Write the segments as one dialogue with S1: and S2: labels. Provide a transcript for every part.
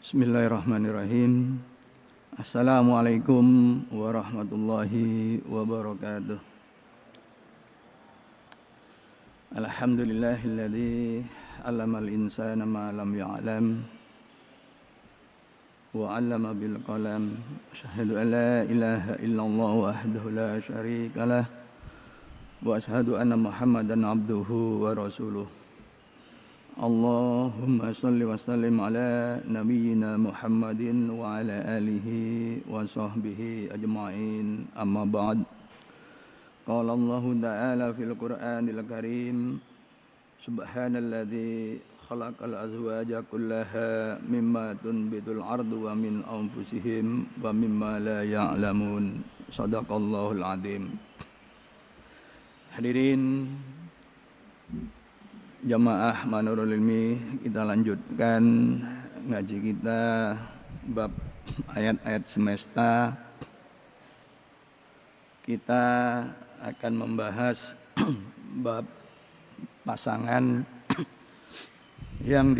S1: Bismillahirrahmanirrahim. Assalamualaikum warahmatullahi wabarakatuh. Alhamdulillahilladzi 'allamal insana ma lam ya'lam wa 'allama bil qalam. Asyhadu an la ilaha illallah wahdahu la syarikalah wa asyhadu anna Muhammadan abduhu wa rasuluh. Allahumma salli wa sallim ala nabiyyina Muhammadin wa ala alihi wa sahbihi ajma'in, amma ba'd. Qala Allah ta'ala fil Qur'anil Karim, subhanalladzi khalaqal azwaja kullaha mimma tunbitul ardu wa min anfusihim wa mimma la ya'lamun. Shadaqallahul azim. Hadirin Jamaah Manurul Ilmi, kita lanjutkan ngaji kita bab ayat-ayat semesta. Kita akan membahas bab pasangan yang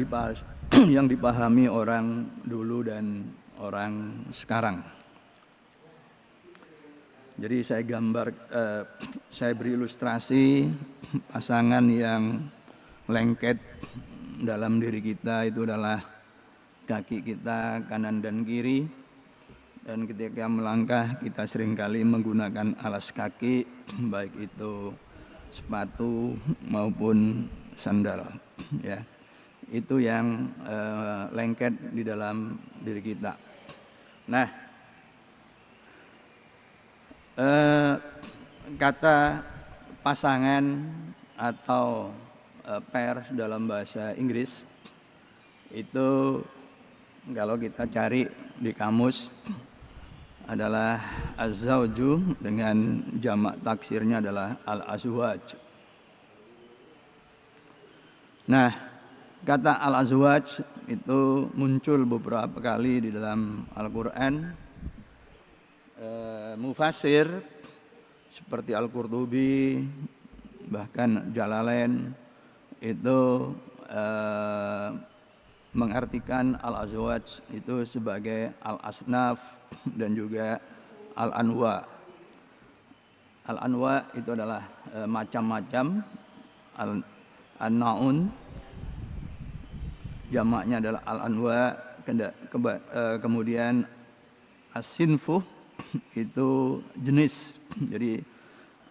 S1: dipahami orang dulu dan orang sekarang. Jadi saya beri ilustrasi pasangan yang lengket dalam diri kita itu adalah kaki kita kanan dan kiri, dan ketika melangkah kita seringkali menggunakan alas kaki, baik itu sepatu maupun sandal, ya. Itu yang lengket di dalam diri kita. Nah, kata pasangan atau pairs dalam bahasa Inggris itu kalau kita cari di kamus adalah az-zawju, dengan jamak taksirnya adalah al-azwaj. Nah, kata al-azwaj itu muncul beberapa kali di dalam Al-Quran. Mufassir seperti Al-Qurtubi, bahkan Jalalain itu mengartikan al-azwaj itu sebagai al-asnaf dan juga al-anwa. Al-anwa itu adalah macam-macam, an-naun jamaknya adalah al-anwa, kemudian as-sinfu itu jenis. Jadi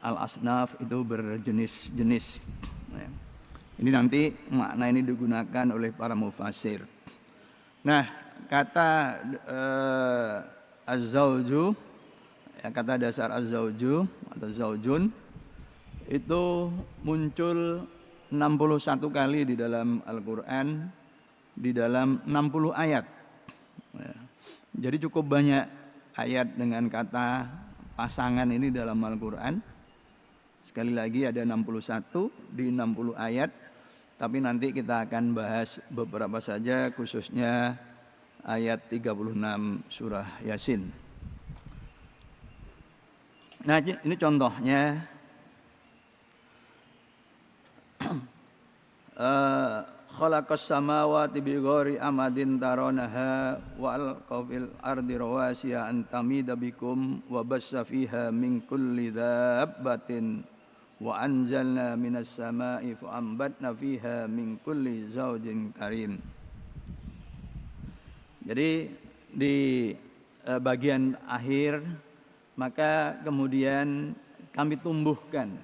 S1: al-asnaf itu berjenis-jenis. Ini nanti makna ini digunakan oleh para mufassir. Nah, kata az-zawju, ya, kata dasar az-zawju atau zaujun itu muncul 61 kali di dalam Al-Quran, di dalam 60 ayat. Ya. Jadi cukup banyak ayat dengan kata pasangan ini dalam Al-Quran. Sekali lagi ada 61 di 60 ayat. Tapi nanti kita akan bahas beberapa saja, khususnya ayat 36 surah Yasin. Nah, ini contohnya. Khalaqas samawati bighairi amadin taronaha wa alqa fil ardi rawasiya an tamida bikum wa bassa fiha min kulli dabbatin wa anzalna minas sama'i fa ambatna fiha min kulli zaujin karim. Jadi di bagian akhir, maka kemudian kami tumbuhkan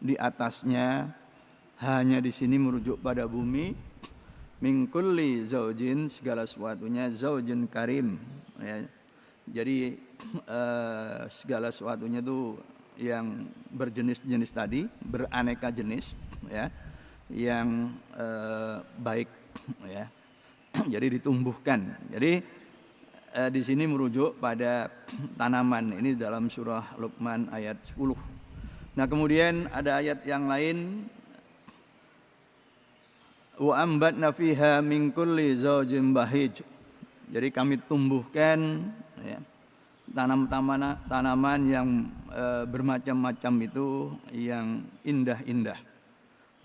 S1: di atasnya, hanya di sini merujuk pada bumi, min kulli zaujin, segala sesuatunya, zaujin karim, ya. Jadi segala sesuatunya itu yang berjenis-jenis tadi, beraneka jenis, ya, yang baik, ya. Jadi ditumbuhkan. Jadi di sini merujuk pada tanaman. Ini dalam surah Luqman ayat 10. Nah, kemudian ada ayat yang lain, wa ambatna fiha min kulli zaujin bahij. Jadi kami tumbuhkan, ya, tanaman yang bermacam-macam itu, yang indah-indah.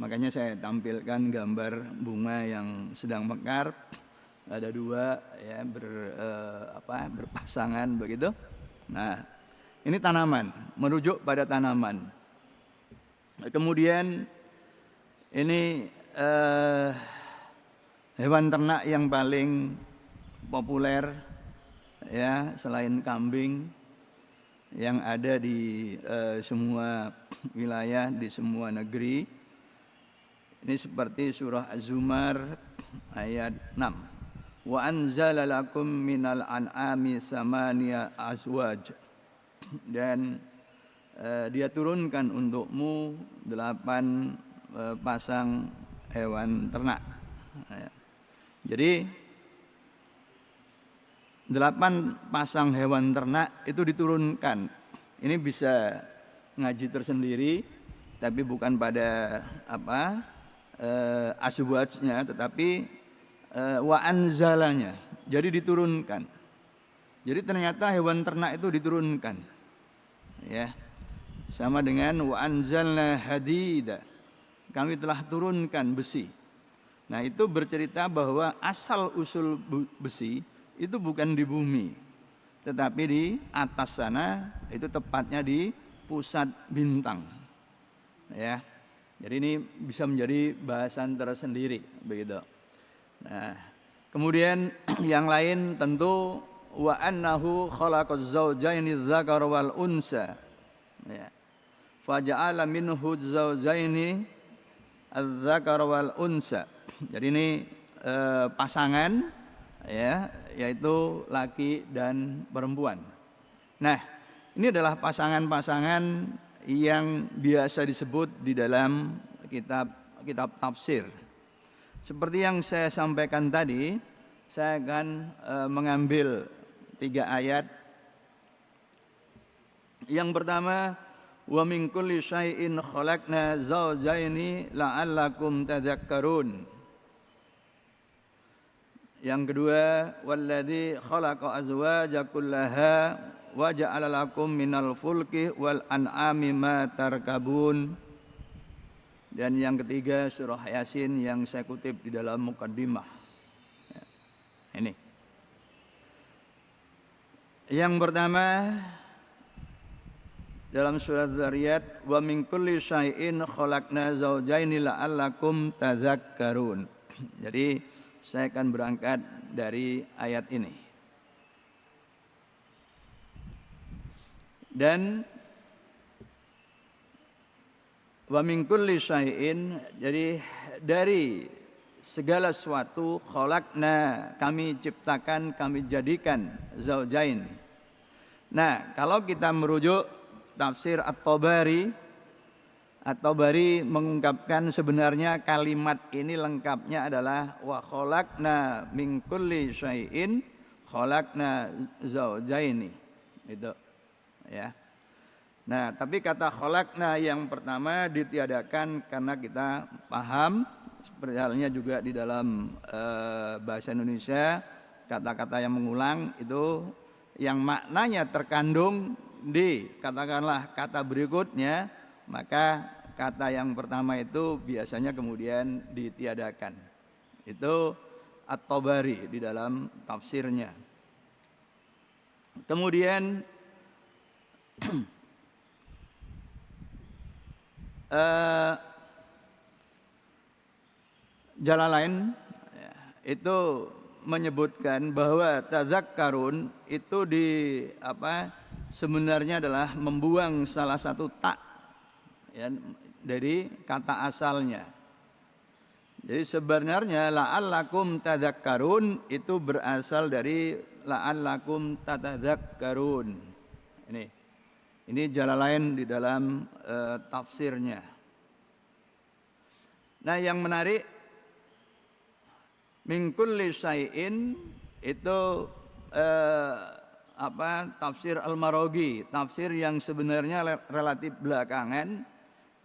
S1: Makanya saya tampilkan gambar bunga yang sedang mekar, ada dua ya berpasangan begitu. Nah, ini tanaman, merujuk pada tanaman. Kemudian ini hewan ternak yang paling populer ya selain kambing yang ada di semua wilayah, di semua negeri. Ini seperti surah Az-Zumar ayat 6. Wa anzala lakum minal an'ami samaniya azwaj. Dan dia turunkan untukmu 8 pasang hewan ternak. Jadi 8 pasang hewan ternak itu diturunkan. Ini bisa ngaji tersendiri, tapi bukan pada azwajnya, tetapi wa anzalanya. Jadi diturunkan. Jadi ternyata hewan ternak itu diturunkan. Ya. Sama dengan wa anzalna hadida. Kami telah turunkan besi. Nah, itu bercerita bahwa asal usul besi itu bukan di bumi, tetapi di atas sana, itu tepatnya di pusat bintang. Ya. Jadi ini bisa menjadi bahasan tersendiri begitu. Nah, kemudian yang lain tentu wa annahu khalaqaz zawjaini dzakara wal unsa. Ya. Faja'ala minhu zawjaini adz-dzakara wal unsa. Jadi ini pasangan ya, yaitu laki dan perempuan. Nah, ini adalah pasangan-pasangan yang biasa disebut di dalam kitab tafsir. Seperti yang saya sampaikan tadi, saya akan mengambil 3 ayat. Yang pertama, wa min kulli syai'in khalaqna zawjaini la'allakum tadhakkarun. Yang kedua, walladzi khalaqa azwaja kullaha wa ja'ala lakum minal fulki wal an'ami ma tarkabun. Dan yang ketiga surah Yasin yang saya kutip di dalam mukaddimah. Ya, ini. Yang pertama dalam surat Dzariyat, wa min kulli syai'in khalaqna zawjaini la'allakum tadhakkarun. Jadi saya akan berangkat dari ayat ini. Dan wa min kulli syai'in, jadi dari segala sesuatu, khalaqna, kami ciptakan, kami jadikan, zaujain. Nah, kalau kita merujuk tafsir At-Tabari, At-Tabari mengungkapkan sebenarnya kalimat ini lengkapnya adalah wa khalaqna min kulli syai'in khalaqna zaujaini. Itu ya. Nah, tapi kata khalaqna yang pertama ditiadakan karena kita paham, seperti halnya juga di dalam bahasa Indonesia, kata-kata yang mengulang itu yang maknanya terkandung di katakanlah kata berikutnya, maka kata yang pertama itu biasanya kemudian ditiadakan. Itu At-Tabari di dalam tafsirnya. Kemudian Jalalain itu menyebutkan bahwa tazakkarun itu sebenarnya adalah membuang salah satu tak ya, dari kata asalnya. Jadi sebenarnya la'allakum tadzakkarun itu berasal dari la'allakum tatadzakkarun. Ini Jalalain di dalam tafsirnya. Nah, yang menarik min kulli syai'in itu tafsir Al-Maraghi, tafsir yang sebenarnya relatif belakangan,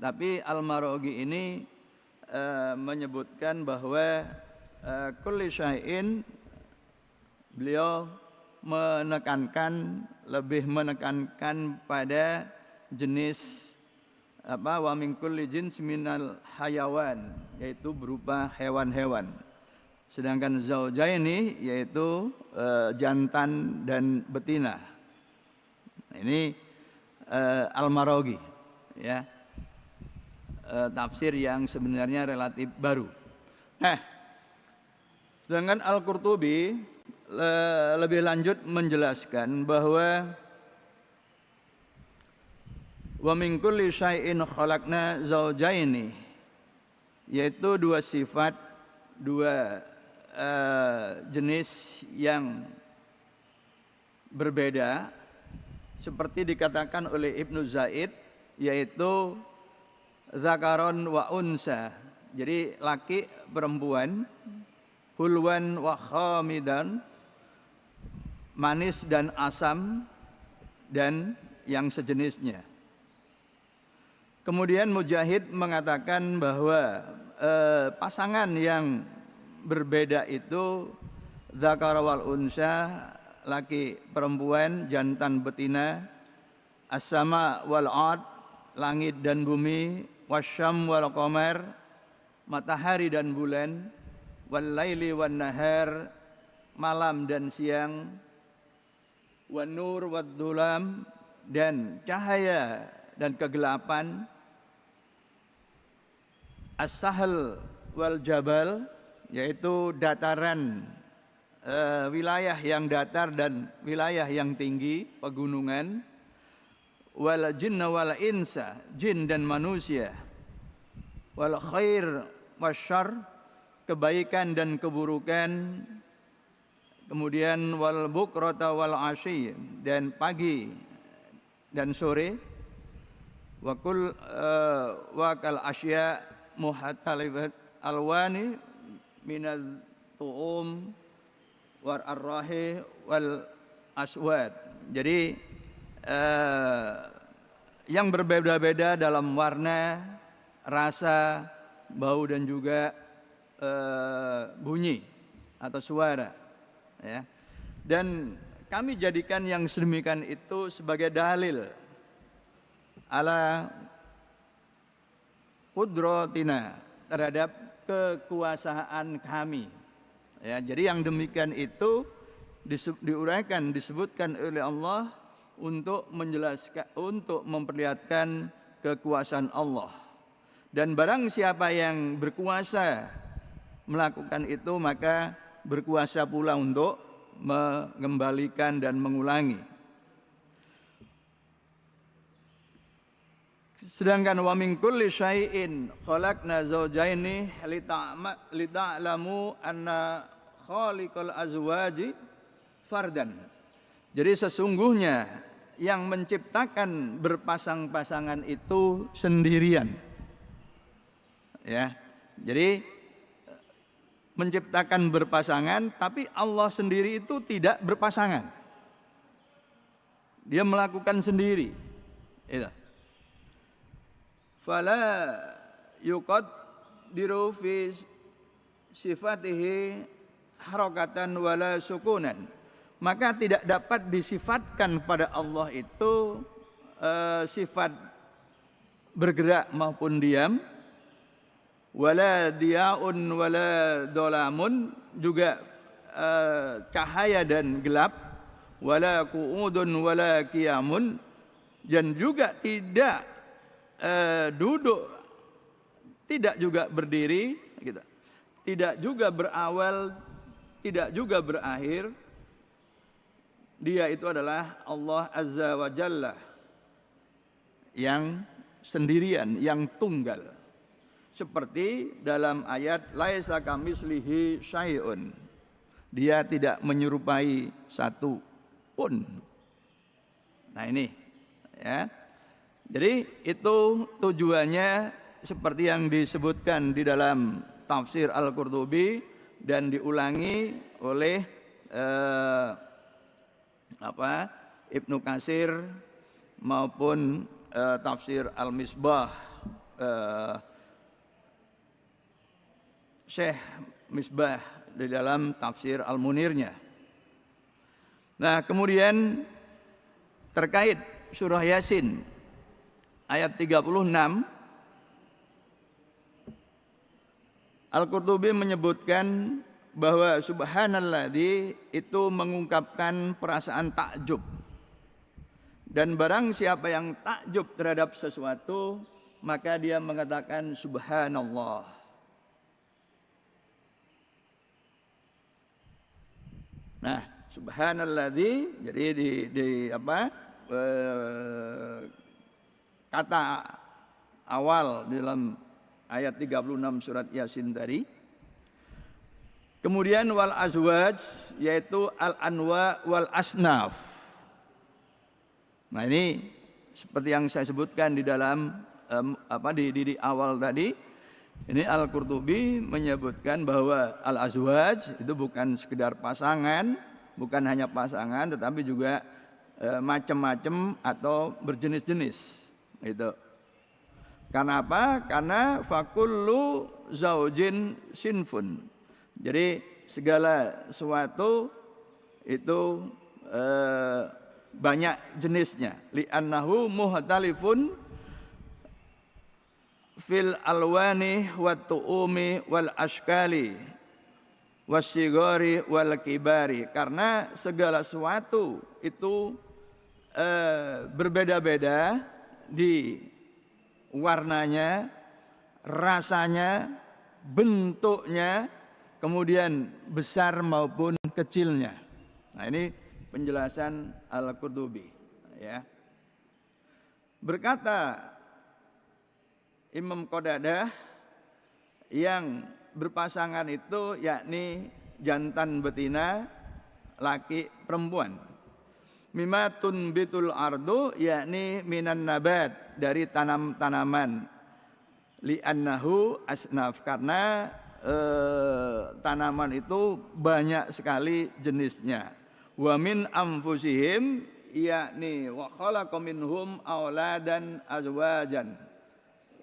S1: tapi Al-Maraghi ini menyebutkan bahwa kulli syai'in, beliau lebih menekankan pada jenis wa min kulli jins minal hayawan, yaitu berupa hewan-hewan. Sedangkan zaujaini yaitu jantan dan betina. Ini Al-Maraghi, ya. Tafsir yang sebenarnya relatif baru. Nah, sedangkan Al-Qurtubi lebih lanjut menjelaskan bahwa wa min kulli syai'in khalaqna zaujaini, yaitu dua sifat, dua jenis yang berbeda, seperti dikatakan oleh Ibnu Zaid, yaitu zakaron wa unsa, jadi laki perempuan, hulwan wa khamidan, manis dan asam, dan yang sejenisnya. Kemudian Mujahid mengatakan bahwa pasangan yang berbeda itu zakar wal unsa, laki perempuan, jantan betina, as-sama wal ard, langit dan bumi, wasyam wal qamar, matahari dan bulan, wal laili wan nahar, malam dan siang, wan nur wad dhulam, dan cahaya dan kegelapan, as-sahl wal jabal, yaitu dataran, wilayah yang datar dan wilayah yang tinggi, pegunungan, wal jinna wal insa, jin dan manusia, wal khair wasyarr, kebaikan dan keburukan, kemudian wal bukrata wal asyi, dan pagi dan sore, wa kul wa kal asya muhatalifat alwani minal tu'um war arrahi wal aswad. Jadi yang berbeda-beda dalam warna, rasa, bau dan juga bunyi atau suara, ya. Dan kami jadikan yang sedemikian itu sebagai dalil ala qudratina, terhadap kekuasaan kami, ya. Jadi yang demikian itu diuraikan, disebutkan oleh Allah untuk menjelaskan, untuk memperlihatkan kekuasaan Allah. Dan barang siapa yang berkuasa melakukan itu, maka berkuasa pula untuk mengembalikan dan mengulangi. Sedangkan wa min kulli syai'in khalaqna zawjaini lita'lamu anna khaliqal azwaji fardan. Jadi sesungguhnya yang menciptakan berpasang-pasangan itu sendirian, ya. Jadi menciptakan berpasangan, tapi Allah sendiri itu tidak berpasangan. Dia melakukan sendiri. Itu. Fala yuqaddiru fi sifatihi harakatan wala sukunan. Maka tidak dapat disifatkan pada Allah itu sifat bergerak maupun diam, wala diaun wala dolamun, juga cahaya dan gelap, wala qu'udun wala qiyamun, dan juga tidak duduk, tidak juga berdiri, gitu. Tidak juga berawal, tidak juga berakhir. Dia itu adalah Allah Azza wa Jalla yang sendirian, yang tunggal. Seperti dalam ayat laisa kamitslihi syai'un, dia tidak menyerupai satu pun. Nah ini, ya. Jadi itu tujuannya seperti yang disebutkan di dalam tafsir Al-Qurtubi dan diulangi oleh Ibnu Katsir maupun tafsir Al-Misbah, Syekh Misbah di dalam tafsir Al-Munirnya. Nah, kemudian terkait surah Yasin ayat 36, Al-Qurtubi menyebutkan bahwa subhanalladzi itu mengungkapkan perasaan takjub. Dan barang siapa yang takjub terhadap sesuatu, maka dia mengatakan subhanallah. Nah, subhanalladzi jadi kata awal dalam ayat 36 surat Yasin tadi. Kemudian wal azwaj, yaitu al anwa wal asnaf. Nah, ini seperti yang saya sebutkan di dalam di awal tadi. Ini Al-Qurtubi menyebutkan bahwa al azwaj itu bukan sekedar pasangan, bukan hanya pasangan, tetapi juga macam-macam atau berjenis-jenis. Itu. Karena apa? Karena fakullu zaujin sinfun. Jadi segala sesuatu itu banyak jenisnya. Li'annahu muhtalifun fil alwani wat tu'umi wal ashkali wasigori wal kibari. Karena segala sesuatu itu berbeda-beda di warnanya, rasanya, bentuknya, kemudian besar maupun kecilnya. Nah, ini penjelasan Al-Qurtubi, ya. Berkata Imam Qatadah, yang berpasangan itu yakni jantan betina, laki perempuan. Mimma tunbitul ardu, yakni minan nabat, dari tanam-tanaman. Li'annahu asnaf, karena tanaman itu banyak sekali jenisnya. Wa min anfusihim, yakni wa khalaqa minhum auladan azwajan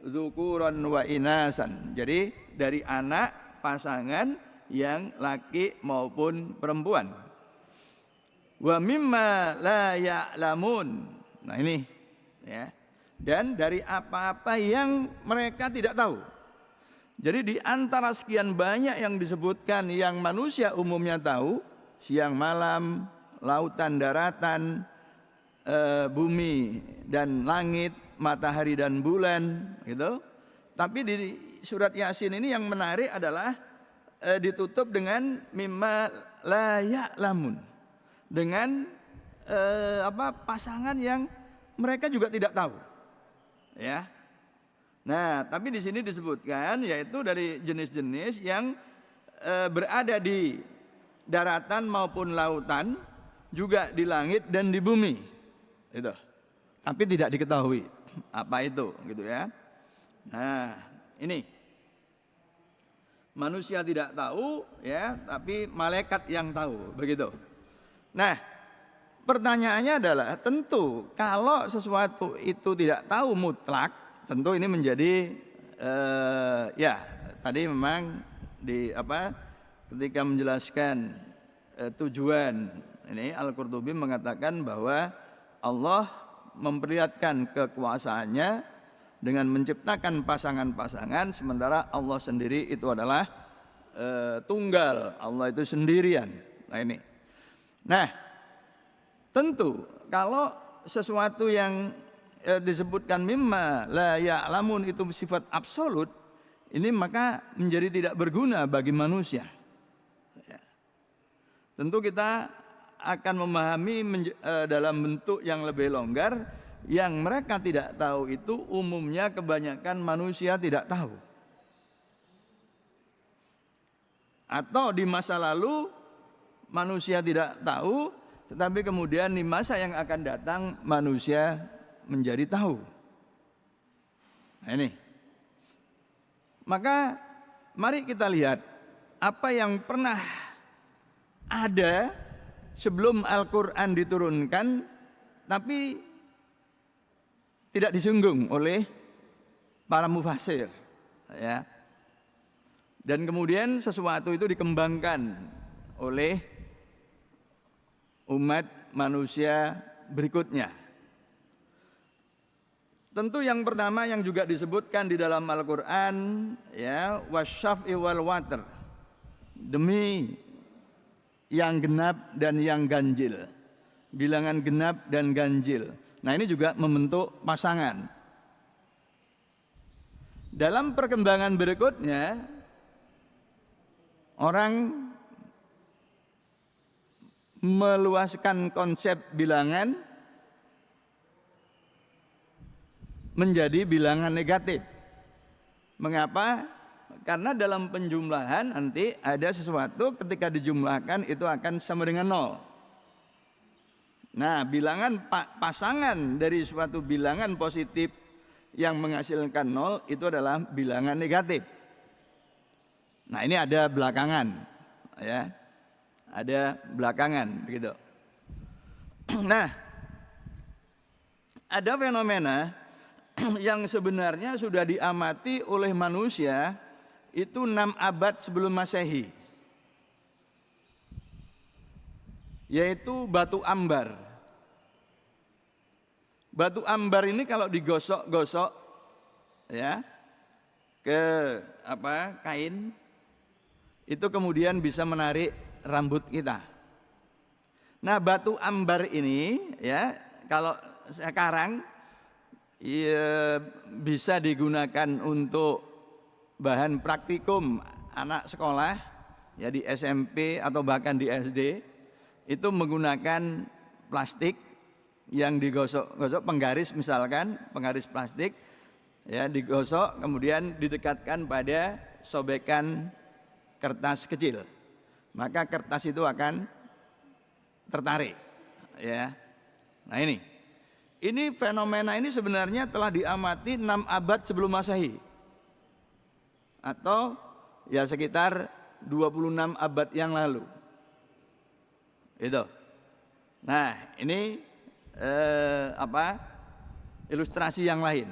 S1: dzukuran wa inasan. Jadi dari anak pasangan yang laki maupun perempuan. Wa mimma la ya'lamun. Nah, ini ya. Dan dari apa-apa yang mereka tidak tahu. Jadi di antara sekian banyak yang disebutkan yang manusia umumnya tahu, siang malam, lautan daratan, bumi dan langit, matahari dan bulan, gitu. Tapi di surat Yasin ini yang menarik adalah ditutup dengan mimma la ya'lamun. Dengan pasangan yang mereka juga tidak tahu. Ya. Nah, tapi di sini disebutkan yaitu dari jenis-jenis yang berada di daratan maupun lautan, juga di langit dan di bumi. Itu. Tapi tidak diketahui apa itu, gitu ya. Nah, ini manusia tidak tahu, ya, tapi malaikat yang tahu, begitu. Nah, pertanyaannya adalah, tentu kalau sesuatu itu tidak tahu mutlak, tentu ini menjadi ya tadi memang ketika menjelaskan tujuan ini, Al-Qurtubi mengatakan bahwa Allah memperlihatkan kekuasaannya dengan menciptakan pasangan-pasangan, sementara Allah sendiri itu adalah tunggal, Allah itu sendirian. Nah, ini. Nah, tentu kalau sesuatu yang disebutkan mimma la ya'lamun itu sifat absolut, ini maka menjadi tidak berguna bagi manusia. Ya. Tentu kita akan memahami dalam bentuk yang lebih longgar, yang mereka tidak tahu itu umumnya kebanyakan manusia tidak tahu. Atau di masa lalu manusia tidak tahu, tetapi kemudian di masa yang akan datang manusia menjadi tahu. Nah, ini. Maka mari kita lihat apa yang pernah ada sebelum Al-Quran diturunkan, tapi tidak disinggung oleh para mufassir, ya. Dan kemudian sesuatu itu dikembangkan oleh umat manusia berikutnya. Tentu yang pertama yang juga disebutkan di dalam Al-Quran, ya, wasyaf'i wal watr, demi yang genap dan yang ganjil. Bilangan genap dan ganjil. Nah, ini juga membentuk pasangan. Dalam perkembangan berikutnya, orang meluaskan konsep bilangan menjadi bilangan negatif. Mengapa? Karena dalam penjumlahan nanti ada sesuatu ketika dijumlahkan itu akan sama dengan 0. Nah, bilangan pasangan dari suatu bilangan positif yang menghasilkan 0 itu adalah bilangan negatif. Nah, ini ada belakangan, ya. Ada belakangan begitu. Nah, ada fenomena yang sebenarnya sudah diamati oleh manusia itu 6 abad sebelum Masehi, yaitu batu ambar. Batu ambar ini kalau digosok-gosok ya ke kain, itu kemudian bisa menarik rambut kita. Nah, batu ambar ini ya kalau sekarang ya, bisa digunakan untuk bahan praktikum anak sekolah ya di SMP atau bahkan di SD, itu menggunakan plastik yang digosok-gosok, penggaris misalkan, penggaris plastik ya digosok kemudian didekatkan pada sobekan kertas kecil, maka kertas itu akan tertarik ya. Nah, ini fenomena ini sebenarnya telah diamati 6 abad sebelum Masehi, atau ya sekitar 26 abad yang lalu. Itu. Nah, ini ilustrasi yang lain.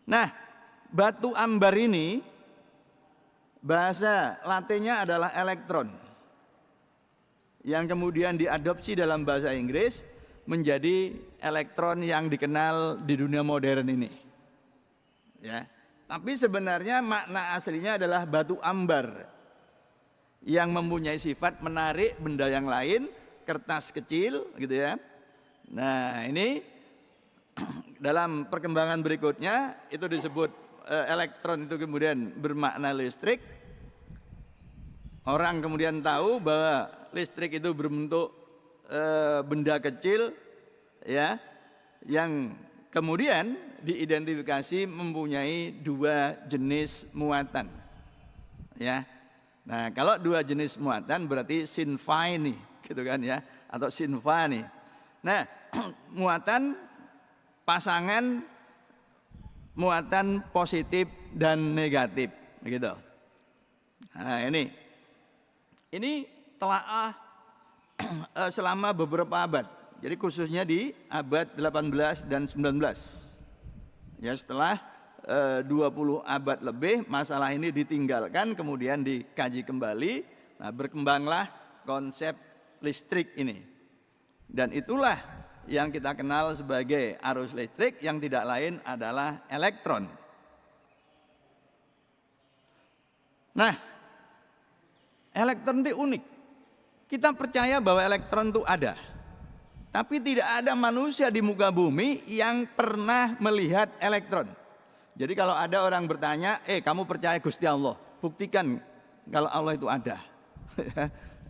S1: Nah, batu ambar ini bahasa Latinnya adalah elektron, yang kemudian diadopsi dalam bahasa Inggris menjadi elektron yang dikenal di dunia modern ini. Ya. Tapi sebenarnya makna aslinya adalah batu ambar yang mempunyai sifat menarik benda yang lain, kertas kecil gitu ya. Nah, ini dalam perkembangan berikutnya itu disebut elektron itu kemudian bermakna listrik. Orang kemudian tahu bahwa listrik itu berbentuk benda kecil ya, yang kemudian diidentifikasi mempunyai 2 jenis muatan ya. Nah, kalau 2 jenis muatan berarti sinfai nih gitu kan ya, atau sinfa nih. Nah, muatan pasangan, muatan positif dan negatif begitu. Nah, ini telaah selama beberapa abad. Jadi khususnya di abad 18 dan 19. Ya, setelah 20 abad lebih masalah ini ditinggalkan, kemudian dikaji kembali. Nah, berkembanglah konsep listrik ini. Dan itulah yang kita kenal sebagai arus listrik, yang tidak lain adalah elektron. Nah, elektron itu unik. Kita percaya bahwa elektron itu ada. Tapi tidak ada manusia di muka bumi yang pernah melihat elektron. Jadi kalau ada orang bertanya, kamu percaya Gusti Allah, buktikan kalau Allah itu ada.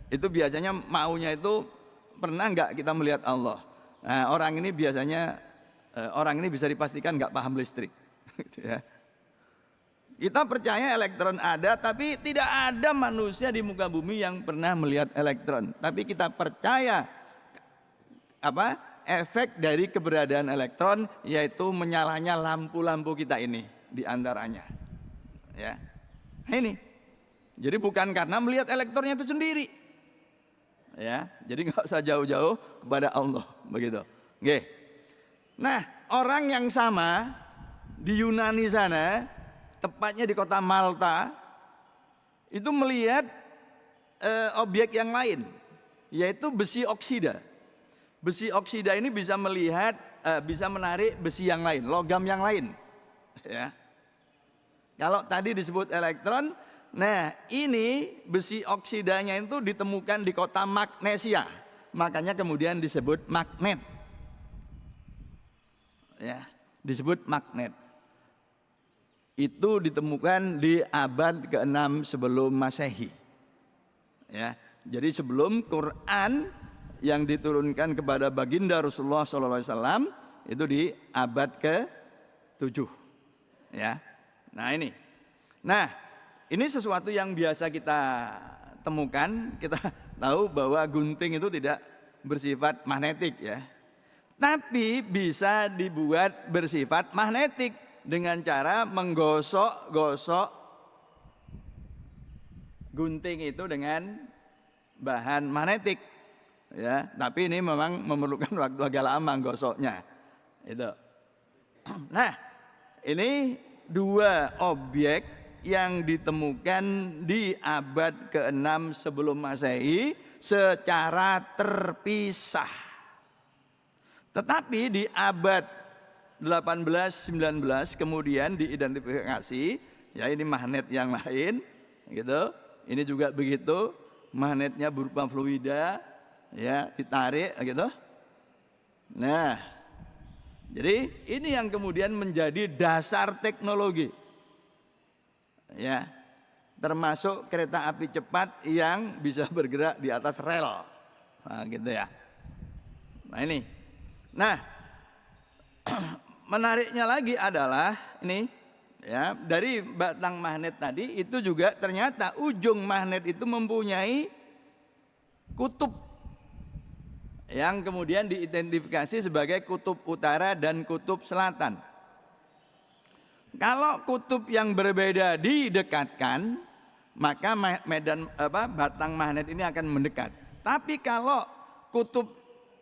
S1: Itu biasanya maunya itu, pernah nggak kita melihat Allah? Nah, orang ini biasanya bisa dipastikan nggak paham listrik. Kita percaya elektron ada, tapi tidak ada manusia di muka bumi yang pernah melihat elektron. Tapi kita percaya efek dari keberadaan elektron, yaitu menyalanya lampu-lampu kita ini diantaranya. Ya, ini. Jadi bukan karena melihat elektronnya itu sendiri. Ya, jadi nggak usah jauh-jauh kepada Allah begitu. Oke. Nah, orang yang sama di Yunani sana, tepatnya di kota Malta, itu melihat objek yang lain, yaitu besi oksida. Besi oksida ini bisa menarik besi yang lain, logam yang lain. Ya. Kalau tadi disebut elektron, Nah, ini besi oksidanya itu ditemukan di kota Magnesia. Makanya kemudian disebut magnet. Ya, disebut magnet. Itu ditemukan di abad ke-6 sebelum Masehi. Ya, jadi sebelum Quran yang diturunkan kepada baginda Rasulullah SAW itu di abad ke-7. Ya. Nah, ini. Nah, ini sesuatu yang biasa kita temukan. Kita tahu bahwa gunting itu tidak bersifat magnetik ya. Tapi bisa dibuat bersifat magnetik dengan cara menggosok-gosok gunting itu dengan bahan magnetik. Ya, tapi ini memang memerlukan waktu agak lama gosoknya. Itu. Nah, ini dua objek yang ditemukan di abad ke-6 sebelum Masehi secara terpisah. Tetapi di abad 18-19 kemudian diidentifikasi, ya ini magnet yang lain, gitu. Ini juga begitu, magnetnya berupa fluida, ya ditarik, gitu. Nah, jadi ini yang kemudian menjadi dasar teknologi. Ya, termasuk kereta api cepat yang bisa bergerak di atas rel, nah, gitu ya. Nah ini, nah menariknya lagi adalah ini, ya dari batang magnet tadi itu juga ternyata ujung magnet itu mempunyai kutub yang kemudian diidentifikasi sebagai kutub utara dan kutub selatan. Kalau kutub yang berbeda didekatkan, maka batang magnet ini akan mendekat. Tapi kalau kutub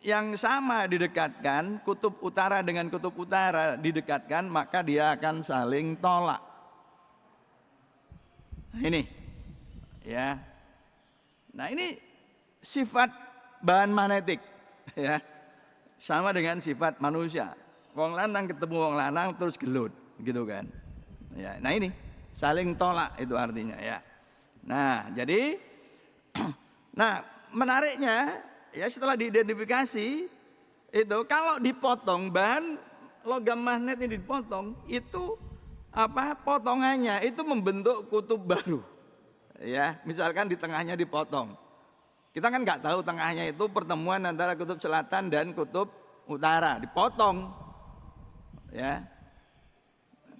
S1: yang sama didekatkan, kutub utara dengan kutub utara didekatkan, maka dia akan saling tolak. Nah, ini, ya. Nah ini sifat bahan magnetik, ya, sama dengan sifat manusia. Wong lanang ketemu wong lanang terus gelut. Gitu kan ya. Nah ini saling tolak itu artinya ya. Nah jadi nah menariknya ya setelah diidentifikasi itu kalau dipotong bahan logam magnet ini dipotong itu potongannya itu membentuk kutub baru ya. Misalkan di tengahnya dipotong, kita kan nggak tahu tengahnya itu pertemuan antara kutub selatan dan kutub utara, dipotong ya.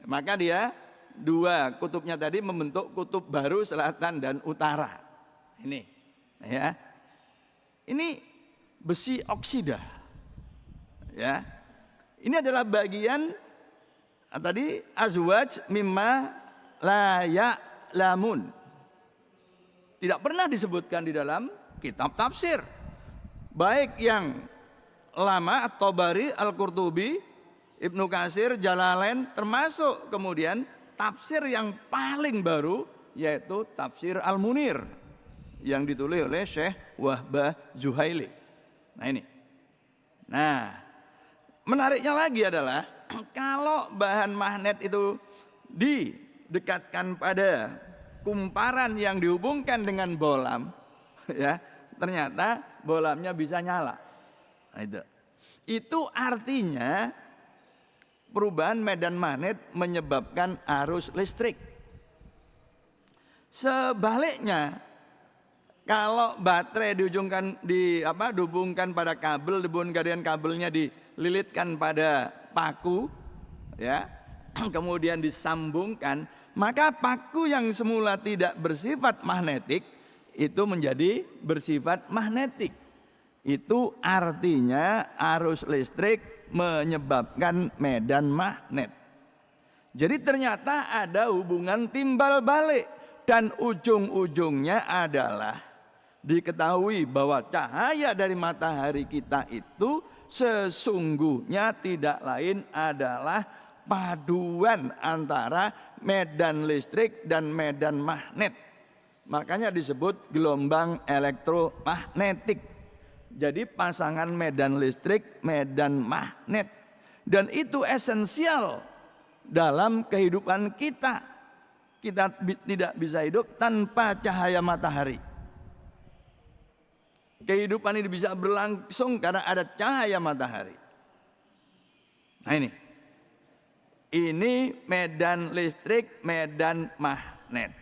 S1: Maka dia dua kutubnya tadi membentuk kutub baru selatan dan utara. Ini, ya, ini besi oksida, ya. Ini adalah bagian tadi azwaj mimma la ya'lamun. Tidak pernah disebutkan di dalam kitab tafsir, baik yang lama At-Tabari, Al-Qurtubi, Ibnu Katsir, Jalalain, termasuk kemudian tafsir yang paling baru yaitu tafsir Al-Munir yang ditulis oleh Syekh Wahbah Zuhaili. Nah ini. Nah, menariknya lagi adalah kalau bahan magnet itu didekatkan pada kumparan yang dihubungkan dengan bolam, ya, ternyata bolamnya bisa nyala. Nah, itu artinya perubahan medan magnet menyebabkan arus listrik. Sebaliknya, kalau baterai dihubungkan pada kabel, kemudian kabelnya dililitkan pada paku, ya, kemudian disambungkan, maka paku yang semula tidak bersifat magnetik itu menjadi bersifat magnetik. Itu artinya arus listrik menyebabkan medan magnet. Jadi ternyata ada hubungan timbal balik dan ujung-ujungnya adalah diketahui bahwa cahaya dari matahari kita itu sesungguhnya tidak lain adalah paduan antara medan listrik dan medan magnet. Makanya disebut gelombang elektromagnetik. Jadi pasangan medan listrik, medan magnet. Dan itu esensial dalam kehidupan kita. kita tidak bisa hidup tanpa cahaya matahari. Kehidupan ini bisa berlangsung karena ada cahaya matahari. Nah ini medan listrik, medan magnet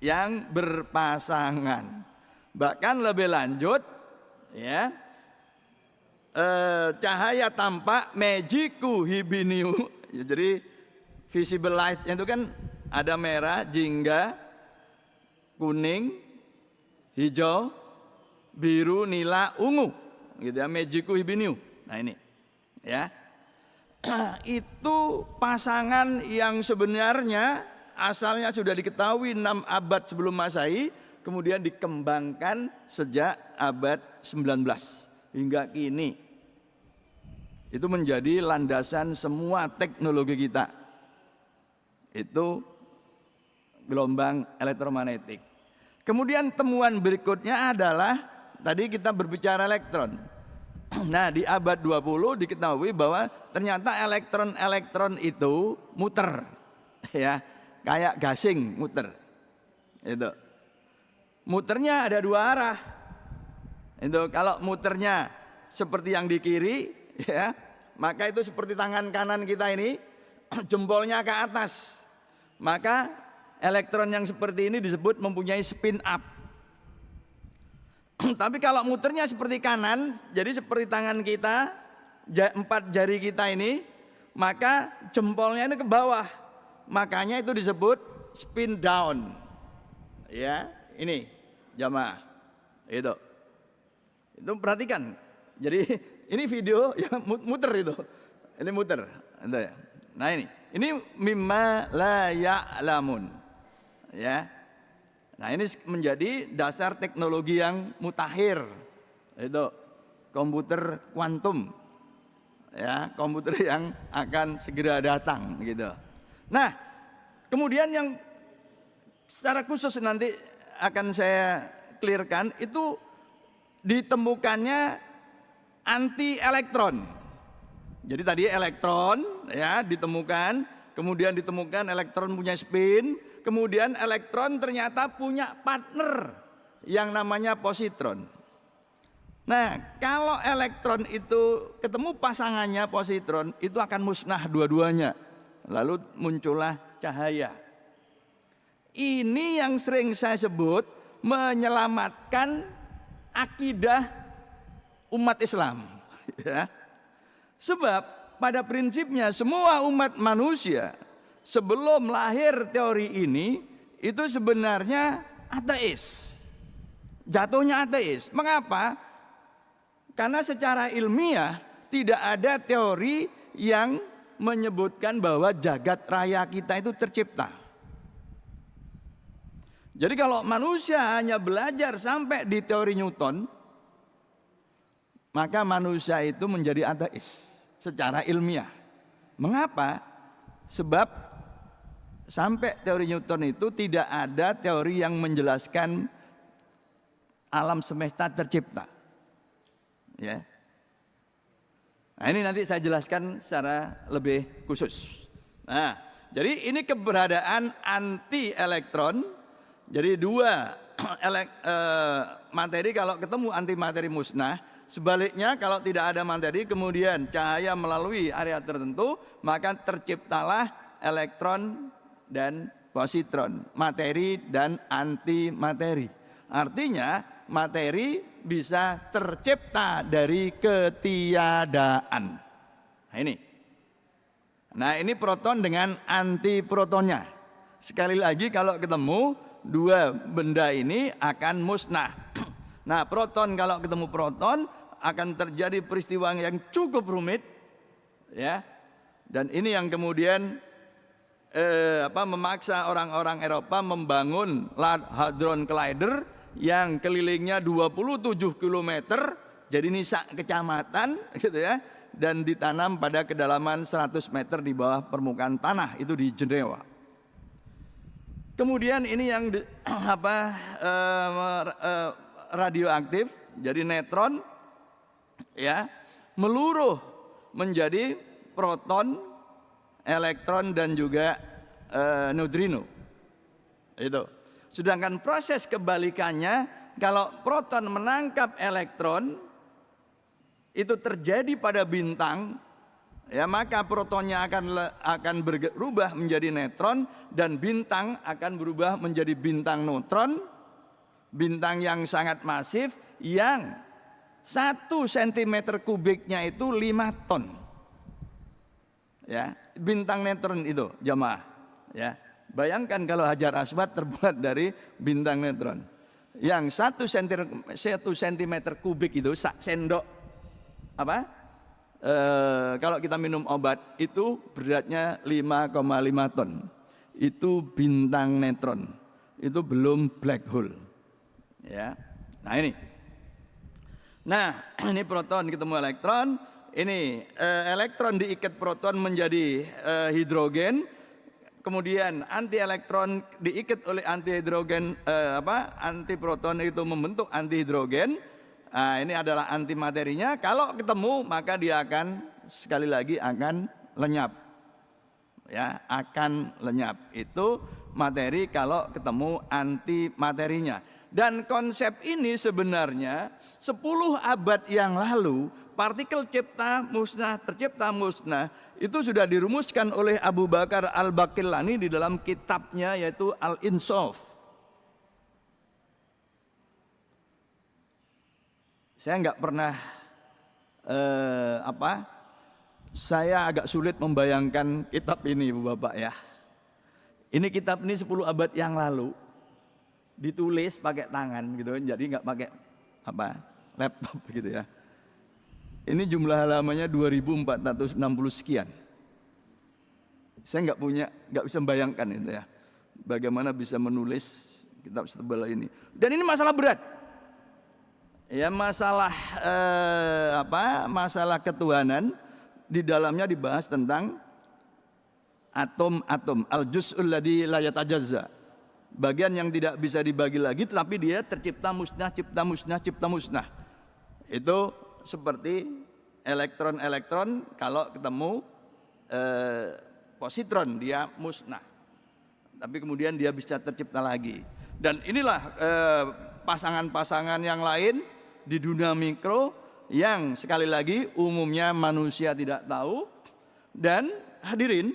S1: yang berpasangan. Bahkan lebih lanjut, ya, cahaya tampak magiku hibiniu. Jadi visible light itu kan ada merah, jingga, kuning, hijau, biru, nila, ungu, gitu ya, magiku hibiniu. Nah ini, ya, itu pasangan yang sebenarnya asalnya sudah diketahui 6 abad sebelum Masehi, kemudian dikembangkan sejak abad 19 hingga kini. Itu menjadi landasan semua teknologi kita. Itu gelombang elektromagnetik. Kemudian temuan berikutnya adalah tadi kita berbicara elektron. Nah, di abad 20 diketahui bahwa ternyata elektron itu muter, ya, kayak gasing muter. Itu. Muternya ada 2 arah. Itu kalau muternya seperti yang di kiri, ya, maka itu seperti tangan kanan kita ini, jempolnya ke atas. Maka elektron yang seperti ini disebut mempunyai spin up. Tapi kalau muternya seperti kanan, jadi seperti tangan kita, 4 jari kita ini, maka jempolnya ini ke bawah. Makanya itu disebut spin down. Ya, ini jamaah. Itu perhatikan. Jadi ini video yang muter itu. Ini muter. Nah ini mimma la ya'lamun. Ya. Nah ini menjadi dasar teknologi yang mutakhir. Itu komputer kuantum. Ya, komputer yang akan segera datang gitu. Nah, kemudian yang secara khusus nanti akan saya clearkan itu ditemukannya anti elektron. Jadi tadi elektron ya ditemukan, kemudian ditemukan elektron punya spin, kemudian elektron ternyata punya partner yang namanya positron. Nah, kalau elektron itu ketemu pasangannya positron, itu akan musnah dua-duanya. Lalu muncullah cahaya. Ini yang sering saya sebut menyelamatkan akidah umat Islam. Ya. Sebab pada prinsipnya semua umat manusia sebelum lahir teori ini itu sebenarnya ateis. Jatuhnya ateis. Mengapa? Karena secara ilmiah tidak ada teori yang menyebutkan bahwa jagat raya kita itu tercipta. Jadi kalau manusia hanya belajar sampai di teori Newton, maka manusia itu menjadi ateis secara ilmiah. Mengapa? Sebab sampai teori Newton itu tidak ada teori yang menjelaskan alam semesta tercipta. Ya. Nah, ini nanti saya jelaskan secara lebih khusus. Nah, jadi ini keberadaan anti elektron. Jadi 2 materi kalau ketemu anti materi musnah. Sebaliknya kalau tidak ada materi kemudian cahaya melalui area tertentu, maka terciptalah elektron dan positron, materi dan anti materi. Artinya materi bisa tercipta dari ketiadaan. Nah ini proton dengan antiprotonnya. Sekali lagi kalau ketemu 2 benda ini akan musnah. Nah proton kalau ketemu proton akan terjadi peristiwa yang cukup rumit, ya. Dan ini yang kemudian memaksa orang-orang Eropa membangun Large Hadron Collider yang kelilingnya 27 km, jadi ini kecamatan gitu ya, dan ditanam pada kedalaman 100 meter di bawah permukaan tanah, itu di Jenewa. Kemudian ini yang radioaktif, jadi neutron ya, meluruh menjadi proton, elektron dan juga neutrino. Itu. Sedangkan proses kebalikannya, kalau proton menangkap elektron, itu terjadi pada bintang, ya, maka protonnya akan berubah menjadi neutron dan bintang akan berubah menjadi bintang neutron, bintang yang sangat masif yang 1 cm kubiknya itu 5 ton. Ya, bintang neutron itu jamaah. Ya, bayangkan kalau Hajar Aswad terbuat dari bintang neutron. Yang 1 cm kubik itu sak sendok kalau kita minum obat itu beratnya 5,5 ton. Itu bintang neutron. Itu belum black hole. Ya. Nah ini. Nah, ini proton ketemu elektron. Ini elektron diikat proton menjadi hidrogen. Kemudian anti elektron diikat oleh anti hidrogen, anti proton itu membentuk anti hidrogen. Nah, ini adalah antimaterinya. Kalau ketemu maka dia akan sekali lagi akan lenyap. Ya, akan lenyap. Itu materi kalau ketemu antimaterinya. Dan konsep ini sebenarnya 10 abad yang lalu partikel tercipta musnah itu sudah dirumuskan oleh Abu Bakar Al-Baqillani di dalam kitabnya yaitu Al-Insaf. Saya nggak pernah saya agak sulit membayangkan kitab ini, Ibu Bapak ya. Ini kitab ini 10 abad yang lalu ditulis pakai tangan gitu, jadi nggak pakai laptop gitu ya. Ini jumlah halamannya 2460 sekian. Saya nggak bisa membayangkan itu ya. Bagaimana bisa menulis kitab setebal ini. Dan ini masalah berat. Ya, masalah ketuhanan, di dalamnya dibahas tentang atom-atom, al-juz'ul ladzi la yatajazza. Bagian yang tidak bisa dibagi lagi tetapi dia tercipta musnah, cipta musnah. Itu seperti elektron kalau ketemu positron dia musnah. Tapi kemudian dia bisa tercipta lagi. Dan inilah pasangan-pasangan yang lain di dunia mikro yang sekali lagi umumnya manusia tidak tahu. Dan hadirin,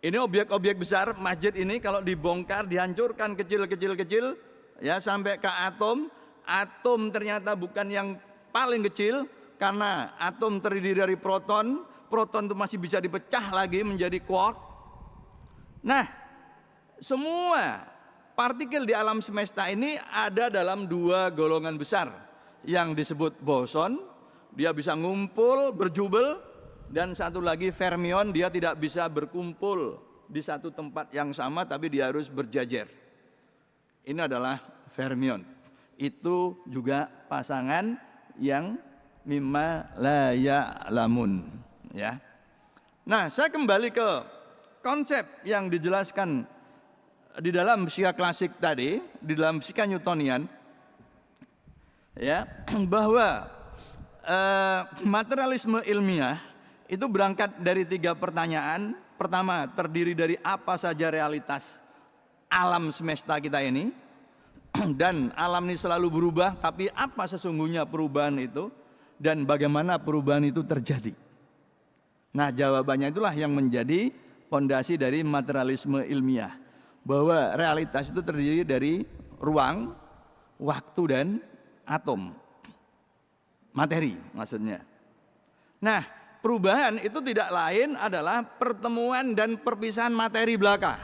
S1: ini objek-objek besar masjid ini kalau dibongkar dihancurkan kecil ya sampai ke atom. Atom ternyata bukan yang paling kecil karena atom terdiri dari proton. Proton itu masih bisa dipecah lagi menjadi quark. Nah, semua partikel di alam semesta ini ada dalam 2 golongan besar yang disebut boson, dia bisa ngumpul berjubel, dan satu lagi fermion, dia tidak bisa berkumpul di satu tempat yang sama tapi dia harus berjajar. Ini adalah fermion. Itu juga pasangan yang mimma la ya'lamun ya. Nah, saya kembali ke konsep yang dijelaskan di dalam fisika klasik tadi, di dalam fisika Newtonian, ya, bahwa materialisme ilmiah itu berangkat dari 3 pertanyaan. Pertama, terdiri dari apa saja realitas alam semesta kita ini, dan alam ini selalu berubah, tapi apa sesungguhnya perubahan itu, dan bagaimana perubahan itu terjadi. Nah, jawabannya itulah yang menjadi fondasi dari materialisme ilmiah. Bahwa realitas itu terdiri dari ruang, waktu, dan atom. Materi maksudnya. Nah, perubahan itu tidak lain adalah pertemuan dan perpisahan materi belaka.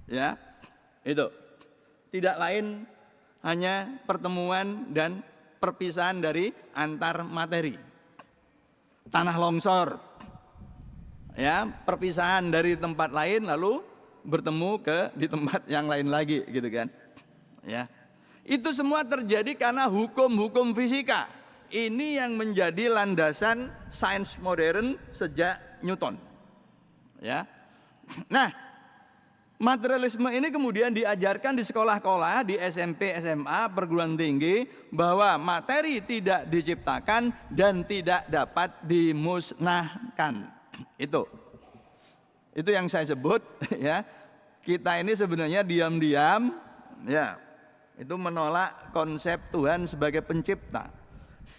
S1: Ya, itu. Tidak lain hanya pertemuan dan perpisahan dari antar materi. Tanah longsor. Ya, perpisahan dari tempat lain lalu bertemu di tempat yang lain lagi gitu kan. Ya. Itu semua terjadi karena hukum-hukum fisika. Ini yang menjadi landasan sains modern sejak Newton. Ya. Nah, materialisme ini kemudian diajarkan di sekolah-sekolah, di SMP, SMA, perguruan tinggi, bahwa materi tidak diciptakan dan tidak dapat dimusnahkan. Itu yang saya sebut ya, kita ini sebenarnya diam-diam ya itu menolak konsep Tuhan sebagai pencipta.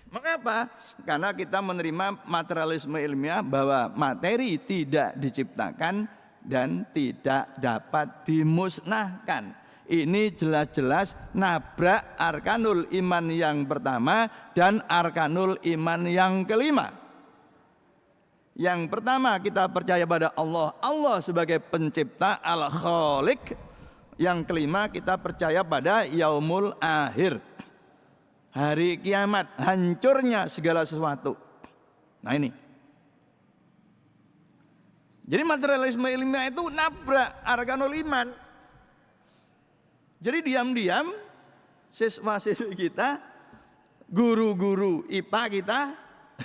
S1: Mengapa? Karena kita menerima materialisme ilmiah bahwa materi tidak diciptakan dan tidak dapat dimusnahkan. Ini jelas-jelas nabrak arkanul iman yang pertama dan arkanul iman yang kelima. Yang pertama kita percaya pada Allah, Allah sebagai pencipta, al-khaliq. Yang kelima kita percaya pada yaumul akhir, hari kiamat, hancurnya segala sesuatu. Nah ini. Jadi materialisme ilmiah itu nabrak arkanul iman. Jadi diam-diam siswa-siswi kita, guru-guru IPA kita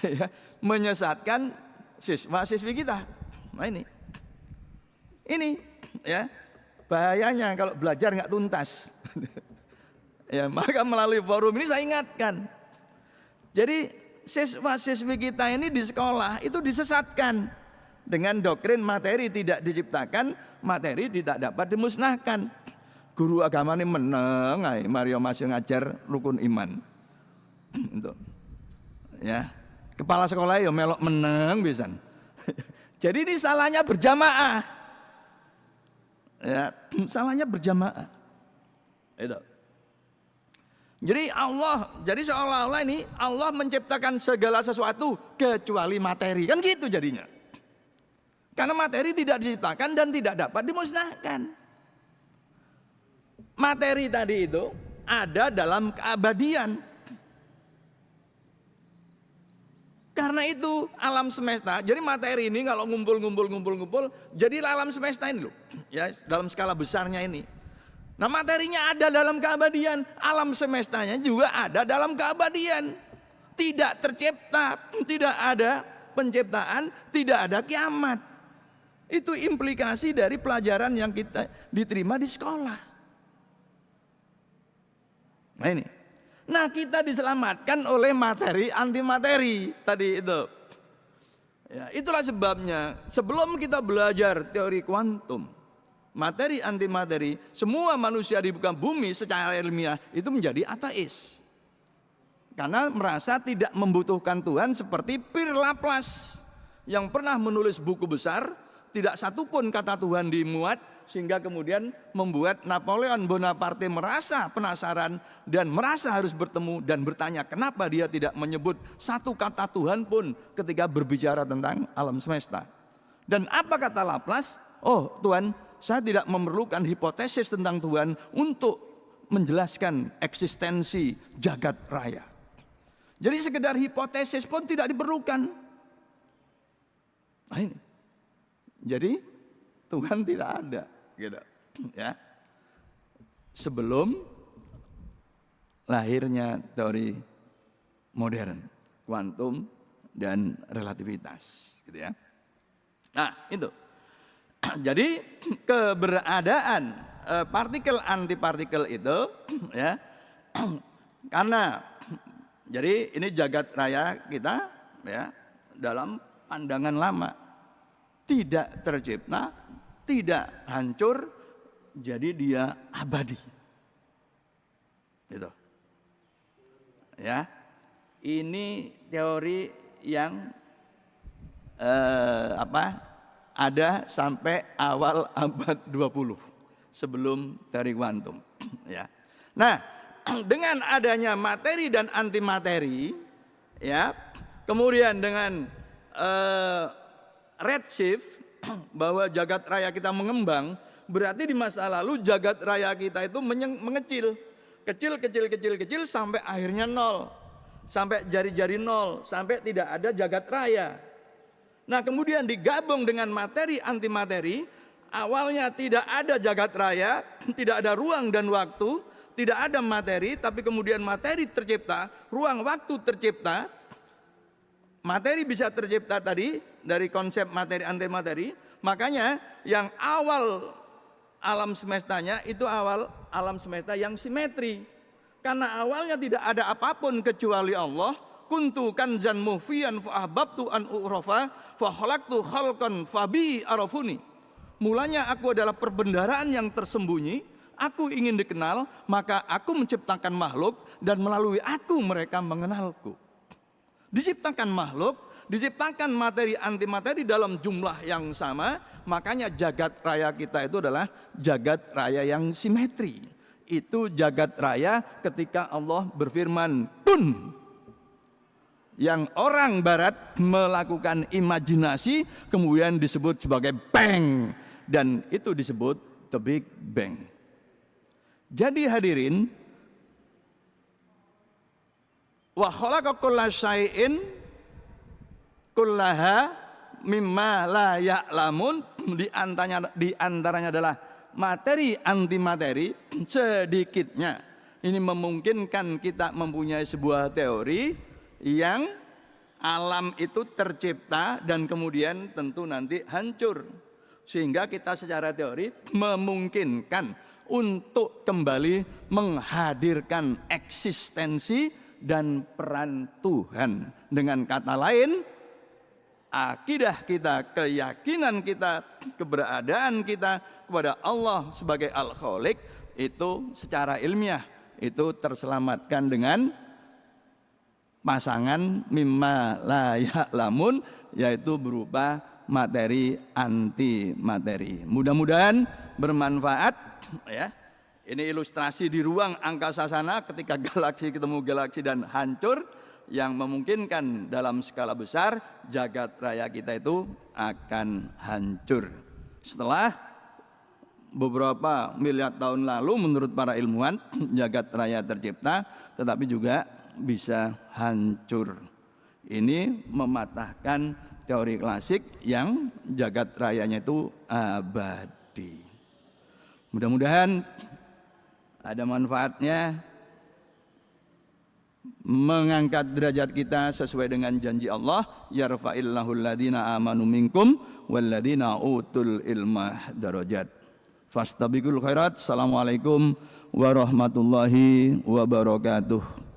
S1: ya, menyesatkan siswa-siswi kita. Nah ini ya bahayanya kalau belajar nggak tuntas. Ya maka melalui forum ini saya ingatkan. Jadi siswa-siswi kita ini di sekolah itu disesatkan dengan doktrin materi tidak diciptakan, materi tidak dapat dimusnahkan. Guru agama ini meneng, Mario masih ngajar rukun iman. Itu. Ya. Kepala sekolah ya melok meneng pisan. Jadi ini salahnya berjamaah. Ya, salahnya berjamaah. Itu. Jadi seolah-olah ini Allah menciptakan segala sesuatu kecuali materi. Kan gitu jadinya. Karena materi tidak diciptakan dan tidak dapat dimusnahkan. Materi tadi itu ada dalam keabadian. Karena itu alam semesta. Jadi materi ini kalau ngumpul, jadi alam semesta ini loh. Ya, dalam skala besarnya ini. Nah, materinya ada dalam keabadian, alam semestanya juga ada dalam keabadian. Tidak tercipta, tidak ada penciptaan, tidak ada kiamat. Itu implikasi dari pelajaran yang kita diterima di sekolah. Nah ini. Nah kita diselamatkan oleh materi antimateri tadi itu. Ya, itulah sebabnya sebelum kita belajar teori kuantum, materi antimateri, semua manusia di muka bumi secara ilmiah itu menjadi ateis. Karena merasa tidak membutuhkan Tuhan seperti Pierre Laplace yang pernah menulis buku besar, tidak satupun kata Tuhan dimuat, sehingga kemudian membuat Napoleon Bonaparte merasa penasaran dan merasa harus bertemu dan bertanya kenapa dia tidak menyebut satu kata Tuhan pun ketika berbicara tentang alam semesta. Dan apa kata Laplace? Oh Tuhan, saya tidak memerlukan hipotesis tentang Tuhan untuk menjelaskan eksistensi jagat raya. Jadi sekedar hipotesis pun tidak diperlukan. Nah ini. Jadi Tuhan tidak ada. Gitu, ya. Sebelum lahirnya teori modern, kuantum dan relativitas, gitu ya. Nah, itu. Jadi keberadaan partikel antipartikel itu ya karena jadi ini jagat raya kita ya dalam pandangan lama tidak tercipta, tidak hancur, jadi dia abadi. Gitu. Ya. Ini teori yang ada sampai awal abad 20 sebelum teori kuantum, ya. Nah, dengan adanya materi dan antimateri, ya, kemudian dengan redshift bahwa jagat raya kita mengembang, berarti di masa lalu jagat raya kita itu mengecil, kecil sampai akhirnya nol, sampai jari-jari nol, sampai tidak ada jagat raya. Nah kemudian digabung dengan materi antimateri, awalnya tidak ada jagat raya, tidak ada ruang dan waktu, tidak ada materi, tapi kemudian materi tercipta, ruang waktu tercipta, materi bisa tercipta tadi dari konsep materi antimateri. Makanya yang awal alam semestanya itu awal alam semesta yang simetri. Karena awalnya tidak ada apapun kecuali Allah. Kuntu kanzan mufian fa ahbabtu an u'rafa fa khalaqtu khalqan fabi arafuni. mulanya aku adalah perbendaharaan yang tersembunyi, aku ingin dikenal, maka aku menciptakan makhluk dan melalui aku mereka mengenalku. Diciptakan makhluk, diciptakan materi antimateri dalam jumlah yang sama, makanya jagat raya kita itu adalah jagat raya yang simetri. Itu jagat raya ketika Allah berfirman kun. Yang orang barat melakukan imajinasi kemudian disebut sebagai bang, dan itu disebut the Big Bang. Jadi hadirin, wa khalaqa kulla syai'in kullaha mimma la ya'lamun, di antaranya adalah materi antimateri sedikitnya. Ini memungkinkan kita mempunyai sebuah teori yang alam itu tercipta dan kemudian tentu nanti hancur, sehingga kita secara teori memungkinkan untuk kembali menghadirkan eksistensi dan peran Tuhan. Dengan kata lain, akidah kita, keyakinan kita, keberadaan kita kepada Allah sebagai Al-Khaliq itu secara ilmiah itu terselamatkan dengan pasangan mimma la ya'lamun, yaitu berupa materi antimateri. Mudah-mudahan bermanfaat ya. Ini ilustrasi di ruang angkasa sana ketika galaksi ketemu galaksi dan hancur, yang memungkinkan dalam skala besar jagat raya kita itu akan hancur. Setelah beberapa miliar tahun lalu menurut para ilmuwan jagat raya tercipta, tetapi juga bisa hancur. Ini mematahkan teori klasik yang jagat rayanya itu abadi. Mudah-mudahan ada manfaatnya, mengangkat derajat kita sesuai dengan janji Allah, yarfa'illahu alladhina amanu minkum walladhina utul ilma darajat. Fastabiqul khairat. Assalamualaikum warahmatullahi wabarakatuh.